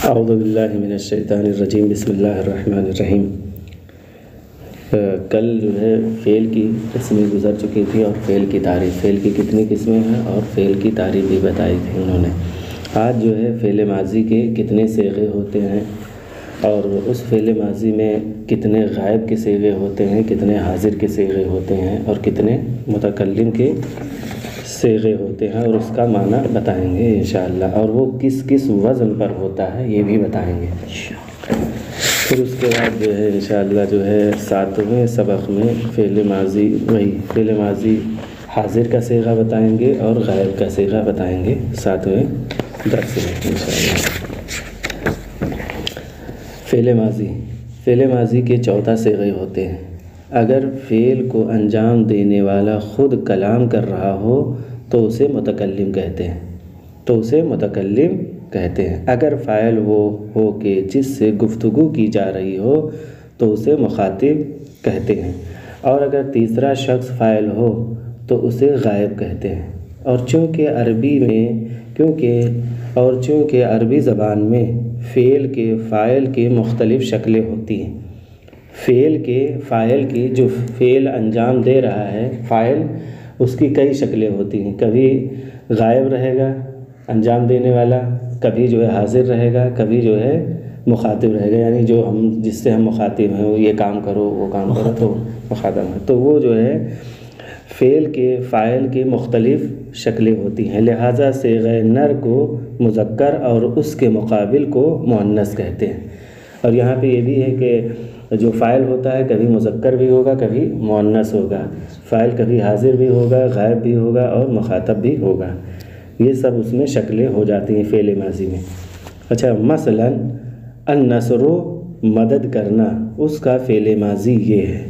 اعوذ باللہ من الشیطان الرجیم، بسم اللہ الرحمن الرحیم۔ کل جو ہے فعل کی قسمیں گزر چکی تھی اور فعل کی تعریف، فعل کی کتنی قسمیں ہیں اور فعل کی تعریف بھی بتائی تھی انہوں نے۔ آج جو ہے فعل ماضی کے کتنے صیغے ہوتے ہیں اور اس فعل ماضی میں کتنے غائب کے صیغے ہوتے ہیں، کتنے حاضر کے صیغے ہوتے ہیں اور کتنے متکلم کے صیغے ہوتے ہیں، اور اس کا معنی بتائیں گے انشاءاللہ، اور وہ کس کس وزن پر ہوتا ہے یہ بھی بتائیں گے۔ پھر اس کے بعد جو ہے انشاءاللہ جو ہے 7ویں سبق میں فعل ماضی حاضر کا صیغہ بتائیں گے اور غائب کا صیغہ بتائیں گے 7ویں درس میں انشاءاللہ۔ فعل ماضی کے 14 صیغے ہوتے ہیں۔ اگر فعل کو انجام دینے والا خود کلام کر رہا ہو تو اسے متکلم کہتے ہیں۔ اگر فاعل وہ ہو کہ جس سے گفتگو کی جا رہی ہو تو اسے مخاطب کہتے ہیں، اور اگر تیسرا شخص فاعل ہو تو اسے غائب کہتے ہیں۔ اور چونکہ عربی زبان میں فعل کے فاعل کی مختلف شکلیں ہوتی ہیں۔ فاعل کی جو فعل انجام دے رہا ہے، فاعل، اس کی کئی شکلیں ہوتی ہیں۔ کبھی غائب رہے گا انجام دینے والا، کبھی جو ہے حاضر رہے گا، کبھی جو ہے مخاطب رہے گا، یعنی جس سے ہم مخاطب ہیں وہ یہ کام کرو وہ کام کرو تو مخاطب ہے۔ تو وہ جو ہے فعل کے فاعل کی مختلف شکلیں ہوتی ہیں، لہٰذا صیغہ نر کو مذکر اور اس کے مقابل کو مؤنث کہتے ہیں۔ اور یہاں پہ یہ بھی ہے کہ جو فاعل ہوتا ہے کبھی مذکر بھی ہوگا کبھی مؤنث ہوگا، فاعل کبھی حاضر بھی ہوگا، غائب بھی ہوگا اور مخاطب بھی ہوگا۔ یہ سب اس میں شکلیں ہو جاتی ہیں فعل ماضی میں۔ اچھا، مثلا النصر، مدد کرنا، اس کا فعل ماضی یہ ہے۔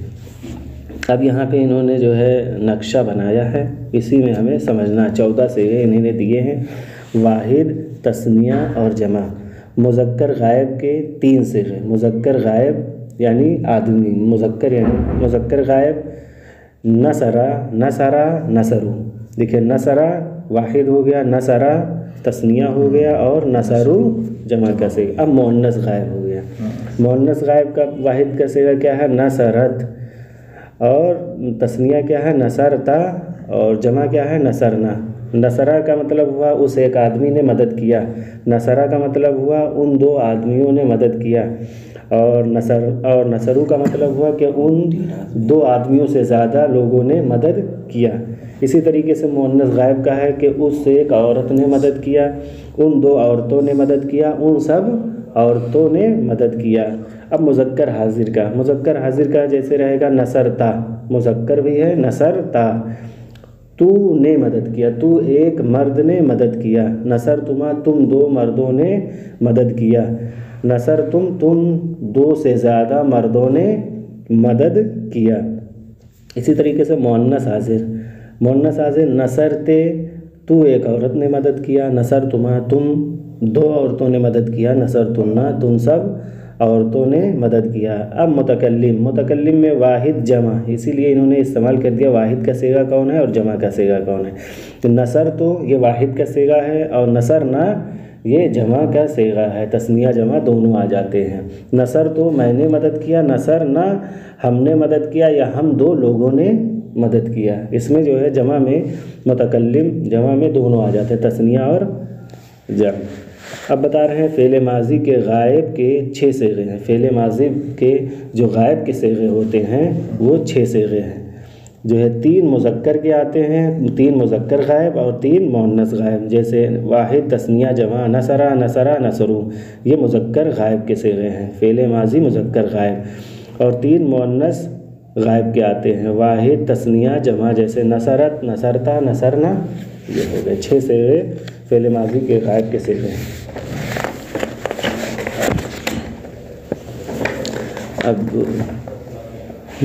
اب یہاں پہ انہوں نے جو ہے نقشہ بنایا ہے، اسی میں ہمیں سمجھنا 14 صیغے انہوں نے دیے ہیں۔ واحد، تثنیہ اور جمع۔ مذکر غائب کے 3 صیغے، مذکر غائب یعنی آدمی، مذکر غائب نصرہ، نصرو، دیکھیں نصرہ واحد ہو گیا، نصرہ تثنیہ ہو گیا اور نصرو جمع کا صیغہ۔ اب مؤنث غائب ہو گیا۔ مؤنث غائب کا واحد کا صیغہ کیا ہے؟ نصرت، اور تثنیہ کیا ہے؟ نصرتا، اور جمع کیا ہے؟ نصرنا۔ نصرہ کا مطلب ہوا اس ایک آدمی نے مدد کیا، نصرہ کا مطلب ہوا ان 2 آدمیوں نے مدد کیا، اور نصرو کا مطلب ہوا کہ ان 2 آدمیوں سے زیادہ لوگوں نے مدد کیا۔ اسی طریقے سے مؤنث غائب کا ہے کہ اس ایک عورت نے مدد کیا، ان 2 عورتوں نے مدد کیا، ان سب عورتوں نے مدد کیا۔ اب مذکر حاضر کا جیسے رہے گا نصرتا، مذکر بھی ہے، نصرتا، تو نے مدد کیا، تو ایک مرد نے مدد کیا، نصرتما، تم 2 مردوں نے مدد کیا، نصرتم، تم 2 سے زیادہ مردوں نے مدد کیا۔ اسی طریقے سے مؤنث حاضر نصرتے، تو ایک عورت نے مدد کیا، نصرتما، تم 2 عورتوں نے مدد کیا، نصرتنا، تم سب عورتوں نے مدد کیا۔ اب متکلم میں واحد جمع، اسی لیے انہوں نے استعمال کر دیا واحد کا صیغہ کون ہے اور جمع کا صیغہ کون ہے۔ نصر تو یہ واحد کا صیغہ ہے اور نصرنا یہ جمع کا صیغہ ہے، تثنیہ جمع دونوں آ جاتے ہیں۔ نصر تو میں نے مدد کیا، نصرنا ہم نے مدد کیا یا ہم 2 لوگوں نے مدد کیا۔ اس میں جو ہے جمع میں متکلم جمع میں دونوں آ جاتے ہیں، تثنیہ اور جمع۔ اب بتا رہے ہیں فعل ماضی کے غائب کے 6 صیغے ہیں۔ فعل ماضی کے جو غائب کے صیغے ہوتے ہیں وہ 6 صیغے ہیں، جو ہے 3 مذکر کے آتے ہیں، 3 مذکر غائب اور 3 مؤنث غائب، جیسے واحد، تثنیہ، جمع، نصرہ، نصرو، یہ مذکر غائب کے صیغے ہیں، فعل ماضی مذکر غائب، اور 3 مؤنث غائب کے آتے ہیں، واحد، تثنیہ، جمع، جیسے نصرت، نصرتا، نصرنا، یہ ہو گئے 6 صیغے فعل ماضی کے غائب کے صیغے ہیں۔ اب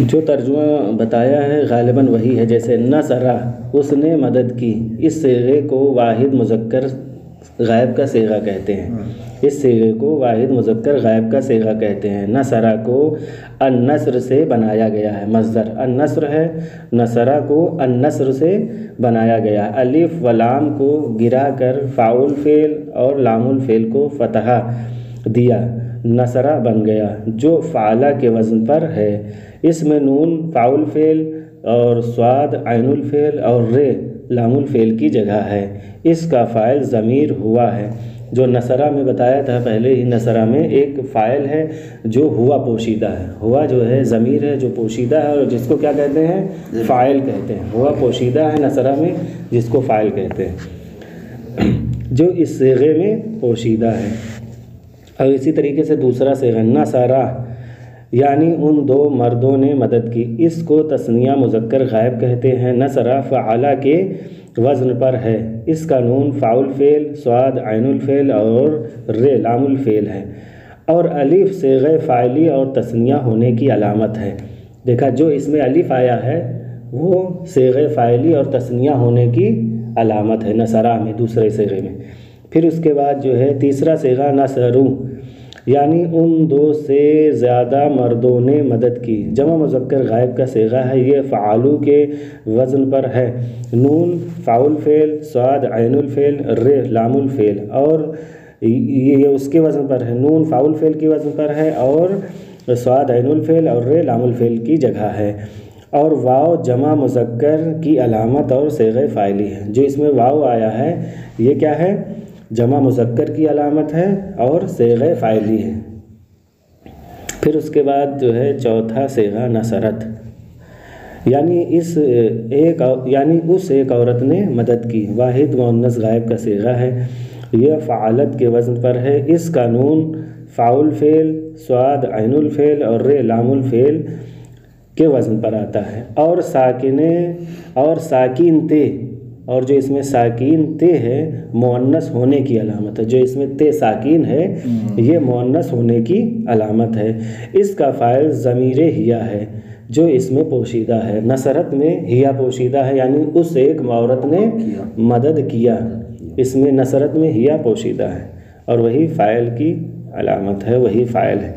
جو ترجمہ بتایا ہے غالباً وہی ہے، جیسے نصرہ، اس نے مدد کی، اس صیغے کو واحد مذکر غائب کا صیغہ کہتے ہیں، اس صیغے کو واحد مذکر غائب کا صیغہ کہتے ہیں۔ نصرہ کو النصر سے بنایا گیا ہے، مصدر النصر ہے، نصرہ کو النصر سے بنایا گیا، الف و لام کو گرا کر فاعل فعل اور لام الفعل کو فتحہ دیا، نصرہ بن گیا جو فعلا کے وزن پر ہے۔ اس میں نون فاعل فعل اور صاد عین الفعل اور ر لام الفعل کی جگہ ہے۔ اس کا فاعل ضمیر ہوا ہے، جو نصرہ میں بتایا تھا پہلے ہی، نصرہ میں ایک فاعل ہے جو ہوا پوشیدہ ہے، ہوا جو ہے ضمیر ہے جو پوشیدہ ہے اور جس کو کیا کہتے ہیں؟ فاعل کہتے ہیں۔ ہوا پوشیدہ ہے نصرہ میں جس کو فاعل کہتے ہیں، جو اس صیغے میں پوشیدہ ہے۔ اور اسی طریقے سے دوسرا صیغہ نصرہ، یعنی ان دو مردوں نے مدد کی، اس کو تثنیہ مذکر غائب کہتے ہیں۔ نصرہ فعلا کے وزن پر ہے، اس کا نون فاعل فعل، صاد عین الفعل اور ر لام الفعل ہے، اور الف صیغہ فاعلی اور تثنیہ ہونے کی علامت ہے۔ دیکھا جو اس میں الف آیا ہے وہ صیغہ فاعلی اور تثنیہ ہونے کی علامت ہے نصرہ میں، دوسرے صیغے میں۔ پھر اس کے بعد جو ہے تیسرا صیغہ نصرو، یعنی ان دو سے زیادہ مردوں نے مدد کی، جمع مذکر غائب کا صیغہ ہے، یہ فعالو کے وزن پر ہے، نون فاعل فعل، صاد عین الفعل، ر لام الفعل، اور یہ اس کے وزن پر ہے، نون فاعل فعل کی وزن پر ہے اور صاد عین الفعل اور ر لام الفعل کی جگہ ہے، اور واو جمع مذکر کی علامت اور صیغہ فاعلی ہے۔ جو اس میں واو آیا ہے یہ کیا ہے؟ جمع مذکر کی علامت ہے اور صیغہ فاعلی ہے۔ پھر اس کے بعد جو ہے چوتھا صیغہ نصرت، یعنی اس ایک عورت نے مدد کی، واحد مؤنث غائب کا صیغہ ہے، یہ فعالت کے وزن پر ہے، اس کا نون فاعل فعل، صاد عین الفعل اور ر لام الفعل کے وزن پر آتا ہے، اور ساکین تے، اور جو اس میں ساکین تے ہے مؤنث ہونے کی علامت ہے، جو اس میں تے ساکین ہے یہ مؤنث ہونے کی علامت ہے۔ اس کا فاعل ضمیر ہیا ہے جو اس میں پوشیدہ ہے، نصرت میں ہیا پوشیدہ ہے، یعنی اس ایک عورت نے مدد کیا، اس میں نصرت میں ہیا پوشیدہ ہے اور وہی فاعل کی علامت ہے، وہی فاعل ہے۔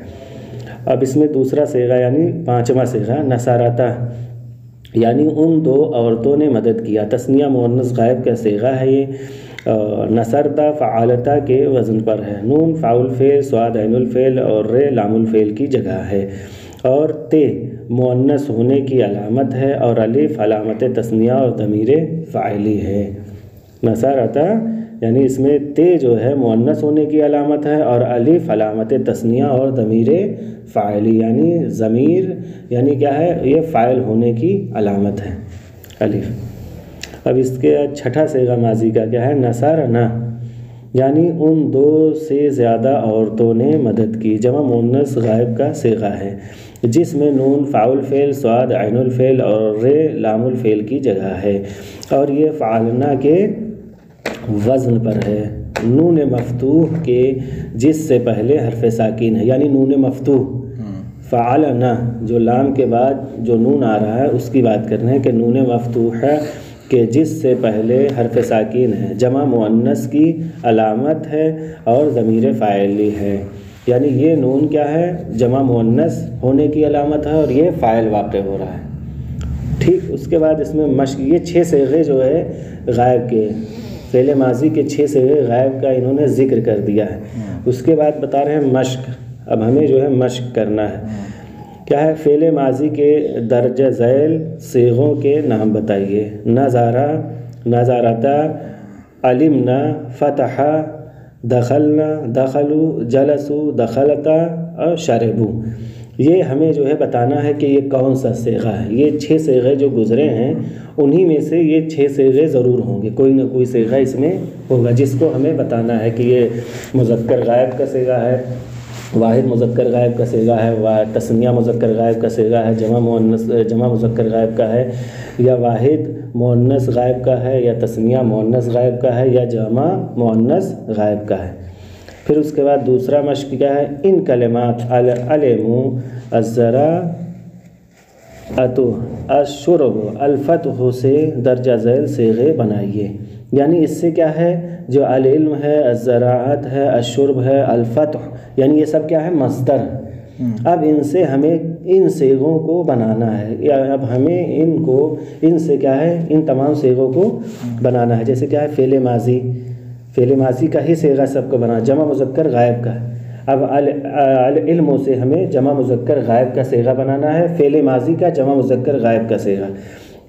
اب اس میں دوسرا صیغہ یعنی پانچواں صیغہ نصرتا، یعنی ان دو عورتوں نے مدد کیا، تثنیہ مؤنث غائب کا صیغہ ہے یہ، نصرتا فعالتا کے وزن پر ہے، نون فاعل فعل، صاد عین الفعل اور ر لام الفعل کی جگہ ہے، اور تے مؤنث ہونے کی علامت ہے، اور الف علامت تثنیہ اور ضمیر فاعلی ہے۔ نصرتا یعنی اس میں تے جو ہے مؤنث ہونے کی علامت ہے، اور الف علامت تثنیہ اور ضمیر فاعلی، یعنی ضمیر یعنی کیا ہے؟ یہ فاعل ہونے کی علامت ہے الف۔ اب اس کے چھٹا صیغہ ماضی کا کیا ہے؟ نصرنا، یعنی ان دو سے زیادہ عورتوں نے مدد کی، جمع مؤنث غائب کا صیغہ ہے، جس میں نون فاعل فعل، صاد عین الفعل اور ر لام الفعل کی جگہ ہے، اور یہ فعلنا کے وزن پر ہے، نون مفتوح کے جس سے پہلے حرف ساکین ہے، یعنی نون مفتوح فعلنا، جو لام کے بعد جو نون آ رہا ہے اس کی بات کرنا ہے کہ نون مفتوح ہے کہ جس سے پہلے حرف ساکین ہے، جمع مؤنث کی علامت ہے اور ضمیر فاعلی ہے، یعنی یہ نون کیا ہے؟ جمع مؤنث ہونے کی علامت ہے اور یہ فاعل واقع ہو رہا ہے۔ ٹھیک، اس کے بعد اس میں مشق، یہ 6 صیغے جو ہے غائب کے، فعل ماضی کے 6 صیغے غائب کا انہوں نے ذکر کر دیا ہے۔ اس کے بعد بتا رہے ہیں مشق، اب ہمیں جو ہے مشق کرنا ہے۔ کیا ہے؟ فعل ماضی کے درجہ ذیل صیغوں کے نام بتائیے۔ نظارہ، نظارتا، علمنا، فتح، دخلنا، دخلوا، جلسوا، دخلتا اور شربوا۔ یہ ہمیں جو ہے بتانا ہے کہ یہ کون سا صیغہ ہے۔ یہ 6 صیغے جو گزرے ہیں انہی میں سے یہ 6 صیغے ضرور ہوں گے، کوئی نہ کوئی صیغہ اس میں ہوگا جس کو ہمیں بتانا ہے کہ یہ مذکر غائب کا صیغہ ہے، واحد مذکر غائب کا صیغہ ہے، تثنیہ مذکر غائب کا صیغہ ہے، جمع مذکر غائب کا ہے، یا واحد مؤنث غائب کا ہے، یا تثنیہ مؤنث غائب کا ہے، یا جمع مؤنث غائب کا ہے۔ پھر اس کے بعد دوسرا مشق کیا ہے؟ ان کلمات العلم، الزراعۃ، الشرب، الفتح سے درجہ ذیل صیغے بنائیے، یعنی اس سے کیا ہے؟ جو العلم ہے، الزراعت ہے، الشرب ہے، الفتح، یعنی یہ سب کیا ہے؟ مصدر۔ اب ان سے ہمیں ان صیغوں کو بنانا ہے، یا اب ہمیں ان سے کیا ہے؟ ان تمام صیغوں کو بنانا ہے۔ جیسے کیا ہے؟ فعل ماضی کا ہی صیغہ سب کو بنا، جمع مذکر غائب کا ہے۔ اب العلم سے ہمیں جمع مذکر غائب کا صیغہ بنانا ہے، فعل ماضی کا جمع مذکر غائب کا صیغہ،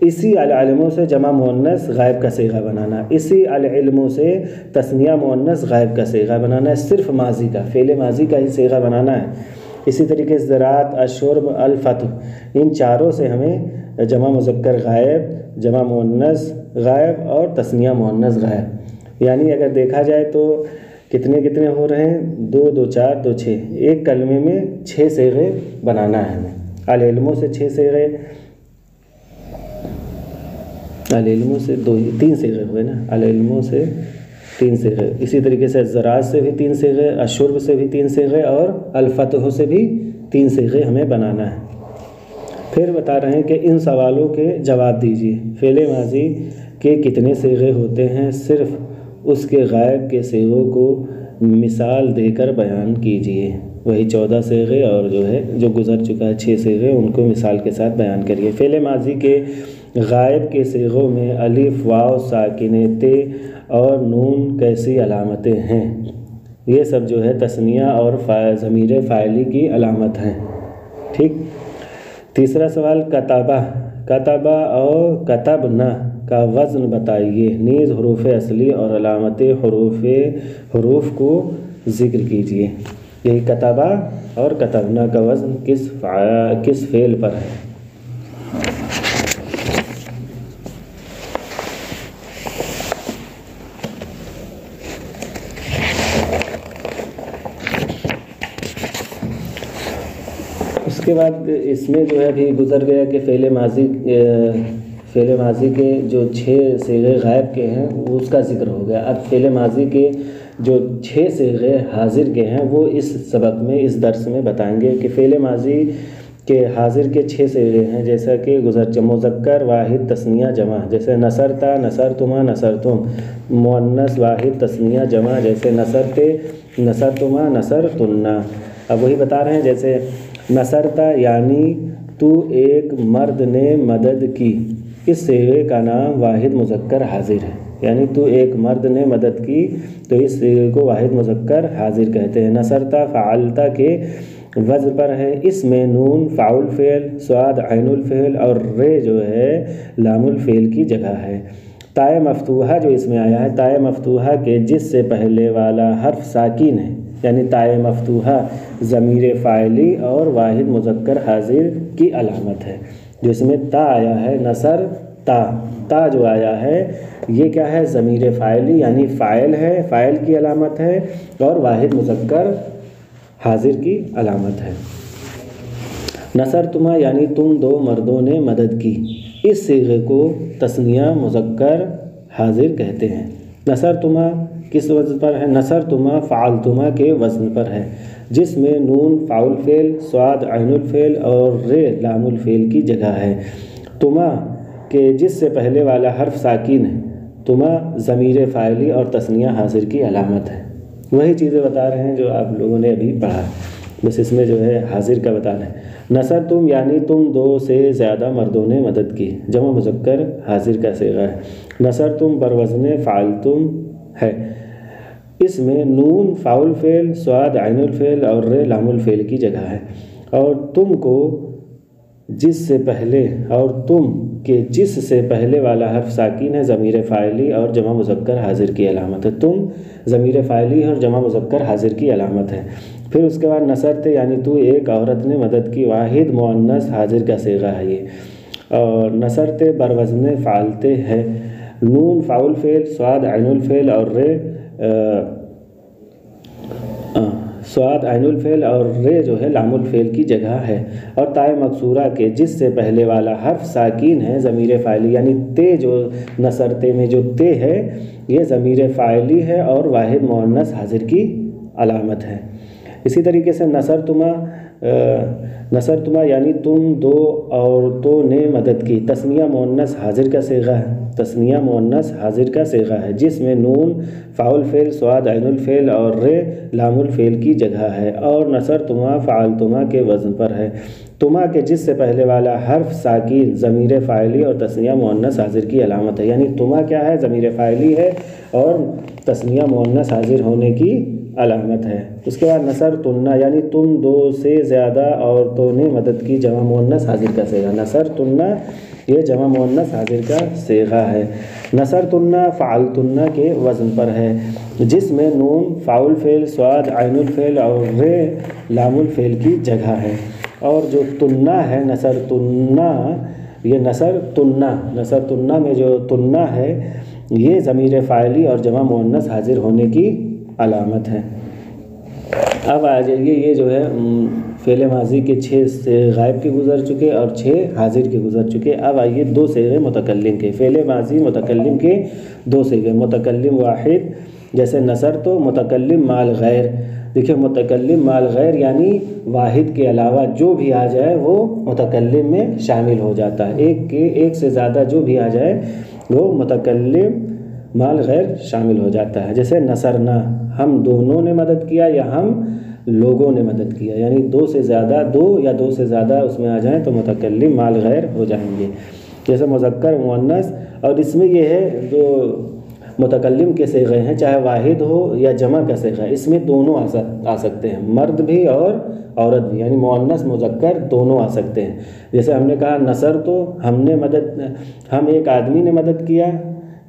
اسی العلم سے جمع مؤنث غائب کا صیغہ بنانا ہے، اسی العلم سے تثنیہ مؤنث غائب کا صیغہ بنانا ہے، صرف ماضی کا فعل ماضی کا ہی صیغہ بنانا ہے۔ اسی طریقے سے زراعت، الشرب، الفتح، ان چاروں سے ہمیں جمع مذکر غائب، جمع مؤنث غائب اور تثنیہ مؤنث غائب، یعنی اگر دیکھا جائے تو کتنے ہو رہے ہیں، 2 2 4 2 6، ایک کلمے میں 6 صیغے بنانا ہے ہمیں۔ العلم سے 6 صیغے، العلم سے 3 صیغے ہوئے نا، العلم سے 3 صیغے، اسی طریقے سے زراعت سے بھی 3 صیغے، الشرب سے بھی 3 صیغے اور الفتح سے بھی 3 صیغے ہمیں بنانا ہے۔ پھر بتا رہے ہیں کہ ان سوالوں کے جواب دیجیے، فعل ماضی کے کتنے صیغے ہوتے ہیں، صرف اس کے غائب کے صیغوں کو مثال دے کر بیان کیجیے۔ وہی 14 صیغے اور جو گزر چکا ہے 6 صیغے، ان کو مثال کے ساتھ بیان کریے۔ فعل ماضی کے غائب کے صیغوں میں الف، واو، ساکن تے اور نون کیسی علامتیں ہیں؟ یہ سب تثنیہ اور ضمیر فاعلی کی علامت ہیں، ٹھیک۔ تیسرا سوال، کتبہ اور کتبنا کا وزن بتائیے، نیز حروف اصلی اور علامت حروف کو ذکر کیجیے۔ یہی کتبہ اور کتبنا کا وزن کس فعل پر ہے؟ اس کے بعد اس میں ابھی گزر گیا کہ فعل ماضی کے جو 6 صیغے غائب کے ہیں اس کا ذکر ہو گیا۔ اب فعل ماضی کے جو 6 صیغے حاضر کے ہیں وہ اس سبق میں، اس درس میں بتائیں گے کہ فعل ماضی کے حاضر کے 6 صیغے ہیں، جیسا کہ مذکر واحد تثنیہ جمع، جیسے نصرتا، نصرتما، نصرتم، مؤنث واحد تثنیہ جمع، جیسے نصرتے، نصرتما، نصرتنا۔ اب وہی بتا رہے ہیں، جیسے نصرتا یعنی تو ایک مرد نے مدد کی، اس صیغے کا نام واحد مذکر حاضر ہے، یعنی تو ایک مرد نے مدد کی تو اس صیغے کو واحد مذکر حاضر کہتے ہیں۔ نصرتا فعلتا کے وزن پر ہے، اس میں نون فاعل فعل، صاد عین الفعل اور رے لام الفعل کی جگہ ہے۔ تائے مفتوحہ جو اس میں آیا ہے، تائے مفتوحہ کے جس سے پہلے والا حرف ساکن ہے، یعنی تائے مفتوحہ ضمیر فاعلی اور واحد مذکر حاضر کی علامت ہے۔ جو اس میں تا آیا ہے، نصر تا جو آیا ہے یہ کیا ہے؟ ضمیر فاعلی، یعنی فاعل ہے، فاعل کی علامت ہے اور واحد مذکر حاضر کی علامت ہے۔ نصرتما یعنی تم 2 مردوں نے مدد کی، اس صیغے کو تثنیہ مذکر حاضر کہتے ہیں۔ نصرتما کس وزن پر ہے؟ نصرتما فعلتما کے وزن پر ہے، جس میں نون فاعل فعل، صاد عین الفعل اور رے لام الفعل کی جگہ ہے۔ تما کے جس سے پہلے والا حرف ساکن ہے، تما ضمیر فاعلی اور تثنیہ حاضر کی علامت ہے۔ وہی چیزیں بتا رہے ہیں جو آپ لوگوں نے ابھی پڑھا، بس اس میں حاضر کا بتانا ہے۔ نصرتم یعنی تم 2 سے زیادہ مردوں نے مدد کی، جمع مذکر حاضر کا صیغہ ہے۔ نصرتم بروزن فعلتم ہے، اس میں نون فاعل فعل، صاد عین الفعل اور رے لام الفعل کی جگہ ہے۔ اور تم کو جس سے پہلے، اور تم کے جس سے پہلے والا حرف ساکن ہے، ضمیر فاعلی اور جمع مذکر حاضر کی علامت ہے۔ تم ضمیر فاعلی اور جمع مذکر حاضر کی علامت ہے۔ پھر اس کے بعد نصرتے یعنی تو ایک عورت نے مدد کی، واحد مؤنث حاضر کا صیغہ ہے یہ۔ اور نصرتے بروزن فعلتے ہے، نون فاعل فعل، صاد عین الفعل اور رے صاد عین الفعل اور رے لام الفعل کی جگہ ہے۔ اور تائے مکسورہ کے جس سے پہلے والا حرف ساکین ہے، ضمیر فاعلی، یعنی تے جو نصرتے میں جو تے ہے یہ ضمیر فاعلی ہے اور واحد مؤنث حاضر کی علامت ہے۔ اسی طریقے سے نصرتما یعنی تم 2 عورتوں نے مدد کی، تثنیہ مؤنث حاضر کا صیغہ ہے، تثنیہ مؤنث حاضر کا صیغہ ہے، جس میں نون فاعل فعل، صاد عین الفعل اور رے لام الفعل کی جگہ ہے۔ اور نصرتما فعلتما کے وزن پر ہے، تما کے جس سے پہلے والا حرف ساکن ضمیر فاعلی اور تثنیہ مؤنث حاضر کی علامت ہے، یعنی تما کیا ہے؟ ضمیر فاعلی ہے اور تثنیہ مؤنث حاضر ہونے کی علامت ہے۔ اس کے بعد نصرتن یعنی تم دو سے زیادہ عورتوں نے مدد کی، جمع مؤنث حاضر کا صیغہ۔ نصرتن یہ جمع مؤنث حاضر کا صیغہ ہے۔ نصرتن فعلتن کے وزن پر ہے، جس میں نون فاعل فعل، صاد عین الفعل اور رے لام الفعل کی جگہ ہے۔ اور جو تنہ ہے نصرتن، یہ نصرتن میں جو تنہ ہے یہ ضمیر فاعلی اور جمع مؤنث حاضر ہونے کی علامت ہے۔ اب آ جائیے، یہ جو ہے فعل ماضی کے 6 سے غائب کے گزر چکے اور 6 حاضر کے گزر چکے۔ اب آئیے 2 صیغے متکلم کے، فعل ماضی متکلم کے 2 صیغے، متکلم واحد جیسے نصر تو متکلم مال غیر۔ دیکھیں متکلم مال غیر یعنی واحد کے علاوہ جو بھی آ جائے وہ متکلم میں شامل ہو جاتا ہے، ایک سے زیادہ جو بھی آ جائے وہ متکلم مال غیر شامل ہو جاتا ہے۔ جیسے نصرنا ہم دونوں نے مدد کیا یا ہم لوگوں نے مدد کیا، یعنی 2 سے زیادہ، 2 یا 2 سے زیادہ اس میں آ جائیں تو متکلم مال غیر ہو جائیں گے۔ جیسے مذکر مؤنث، اور اس میں یہ ہے جو متکلم کے صیغے ہیں چاہے واحد ہو یا جمع کا صیغہ، اس میں دونوں آ سکتے ہیں، مرد بھی اور عورت بھی، یعنی مؤنث مذکر دونوں آ سکتے ہیں۔ جیسے ہم نے کہا نصر تو ہم ایک آدمی نے مدد کیا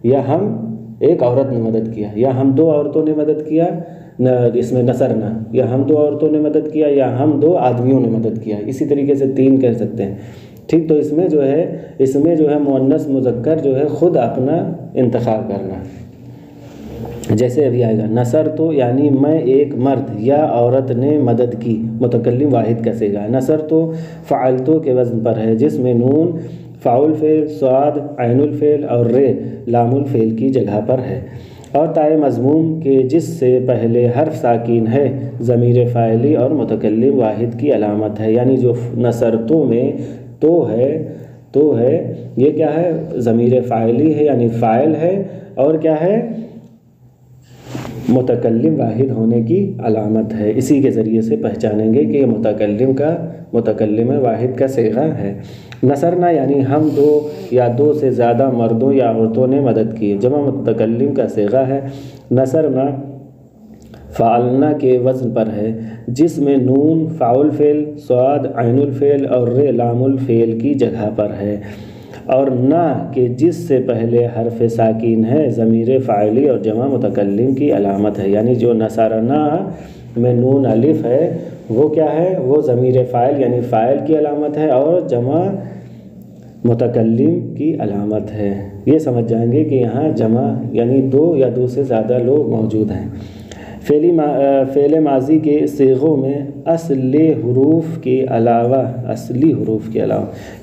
یا ہم ایک عورت نے مدد کیا، یا ہم 2 عورتوں نے مدد کیا، اس میں نصرنا، یا ہم 2 عورتوں نے مدد کیا یا ہم 2 آدمیوں نے مدد کیا، اسی طریقے سے 3 کہہ سکتے ہیں۔ ٹھیک، تو اس میں جو ہے مؤنث مذکر جو ہے خود اپنا انتخاب کرنا۔ جیسے ابھی آئے گا نصر تو یعنی میں ایک مرد یا عورت نے مدد کی، متکلم واحد کا صیغہ۔ نصر تو فعلتو کے وزن پر ہے، جس میں نون فاعل فعل، صاد عین الفعل اور رے لام الفعل کی جگہ پر ہے۔ اور تائے مضموم کے جس سے پہلے حرف ساکن ہے ضمیر فاعلی اور متکلم واحد کی علامت ہے، یعنی جو نصرتو میں تو ہے یہ کیا ہے، ضمیر فاعلی ہے یعنی فاعل ہے، اور کیا ہے، متکلم واحد ہونے کی علامت ہے۔ اسی کے ذریعے سے پہچانیں گے کہ یہ متکلم واحد کا صیغہ ہے۔ نصرنا یعنی ہم 2 یا 2 سے زیادہ مردوں یا عورتوں نے مدد کی، جمع متکلم کا صیغہ ہے۔ نصرنا فعلنا کے وزن پر ہے، جس میں نون فاعل فعل، صاد عین الفعل اور رے لام الفعل کی جگہ پر ہے۔ اور نا کہ جس سے پہلے حرف ساکن ہے ضمیر فاعلی اور جمع متکلم کی علامت ہے، یعنی جو نصرنا میں نون الف ہے وہ کیا ہے، وہ ضمیر فاعل یعنی فاعل کی علامت ہے اور جمع متکلم کی علامت ہے۔ یہ سمجھ جائیں گے کہ یہاں جمع یعنی 2 یا 2 سے زیادہ لوگ موجود ہیں۔ فعل ماضی کے صیغوں میں اصلی حروف کے علاوہ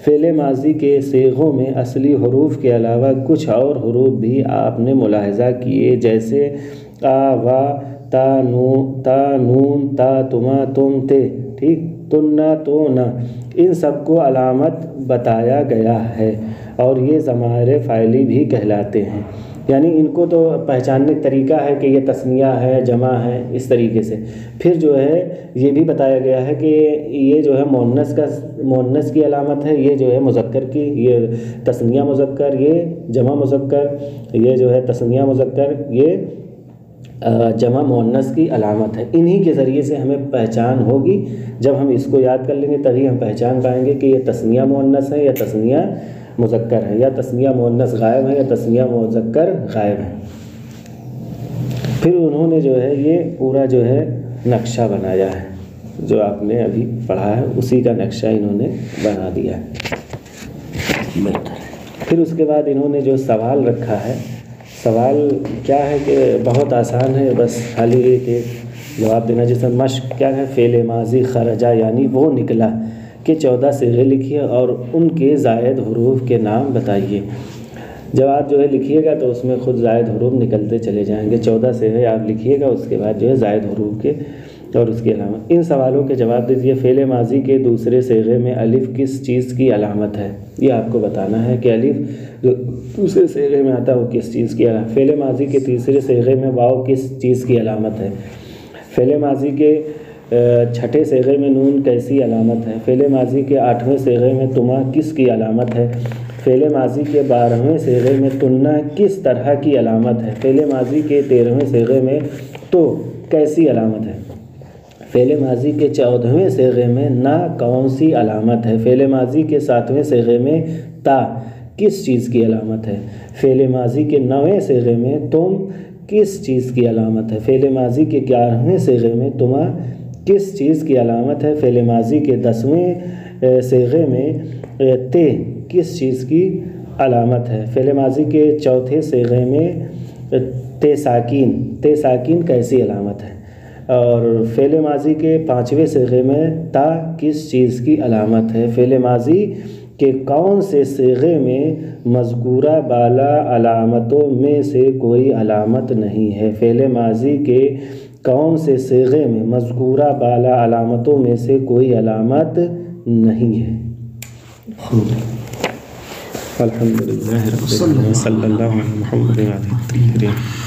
فعل ماضی کے صیغوں میں اصلی حروف کے علاوہ کچھ اور حروف بھی آپ نے ملاحظہ کیے، جیسے آ، وا، تا، نون، تا، تما، تم، تے، ٹھیک، تنا، تو، نا، ان سب کو علامت بتایا گیا ہے اور یہ ضمائر فاعلی بھی کہلاتے ہیں۔ یعنی ان کو تو پہچاننے کا طریقہ ہے کہ یہ تثنیہ ہے، جمع ہے، اس طریقے سے۔ پھر جو ہے یہ بھی بتایا گیا ہے کہ یہ جو ہے مؤنث کی علامت ہے، یہ جو ہے مذکر کی، یہ تثنیہ مذکر، یہ جمع مذکر، یہ جو ہے تثنیہ مذکر، یہ جمع مؤنث کی علامت ہے۔ انہی کے ذریعے سے ہمیں پہچان ہوگی، جب ہم اس کو یاد کر لیں گے تبھی ہم پہچان پائیں گے کہ یہ تثنیہ مؤنث ہے یا تثنیہ مذکر ہے، یا تثنیہ مؤنث غائب ہے یا تثنیہ مذکر غائب ہے۔ پھر انہوں نے جو ہے یہ پورا جو ہے نقشہ بنایا ہے، جو آپ نے ابھی پڑھا ہے اسی کا نقشہ انہوں نے بنا دیا ہے۔ پھر اس کے بعد انہوں نے جو سوال رکھا ہے، سوال کیا ہے کہ بہت آسان ہے، بس خالی ایک جواب دینا، جیسے مشق کیا ہے، فعل ماضی خرجہ یعنی وہ نکلا کہ 14 صیغے لکھیے اور ان کے زائد حروف کے نام بتائیے۔ جب آپ جو ہے لکھیے گا تو اس میں خود زائد حروف نکلتے چلے جائیں گے، 14 صیغے آپ لکھیے گا، اس کے بعد جو ہے زائد حروف کے اور اس کے علاوہ ان سوالوں کے جواب دیجیے۔ فعل ماضی کے دوسرے صیغے میں الف کس چیز کی علامت ہے، یہ آپ کو بتانا ہے کہ الف جو دوسرے صیغے میں آتا ہے وہ کس چیز کی علامت۔ فعل ماضی کے تیسرے صیغے میں واو کس چیز کی علامت ہے۔ فعل ماضی کے چھٹے صیغے میں نون کیسی علامت ہے۔ فعل ماضی کے 8ویں صیغے میں تما کس کی علامت ہے۔ فعل ماضی کے 12ویں صیغے میں تننا کس طرح کی علامت ہے۔ فعل ماضی کے 13ویں صیغے میں تو کیسی علامت ہے؟ فعل ماضی کے 14ویں صیغے میں نا کون سی علامت ہے؟ فعل ماضی کے 7ویں صیغے میں تا کس چیز کی علامت ہے؟ فعل ماضی کے 9ویں صیغے میں تم کس چیز کی علامت ہے؟ فعل ماضی کے 11ویں صیغے میں تما کس چیز کی علامت ہے؟ فعل ماضی کے 10ویں صیغے میں تے کس چیز کی علامت ہے؟ فعل ماضی کے 4تھے صیغے میں تے ساکین کیسی علامت ہے؟ اور فعل ماضی کے 5ویں صیغے میں تا کس چیز کی علامت ہے؟ فعل ماضی کے کون سے صیغے میں مذکورہ بالا علامتوں میں سے کوئی علامت نہیں ہے؟ فعل ماضی کے کون سے صیغے میں مذکورہ بالا علامتوں میں سے کوئی علامت نہیں ہے؟ الحمدللہ رب العالمین صلی اللہ علیہ محمد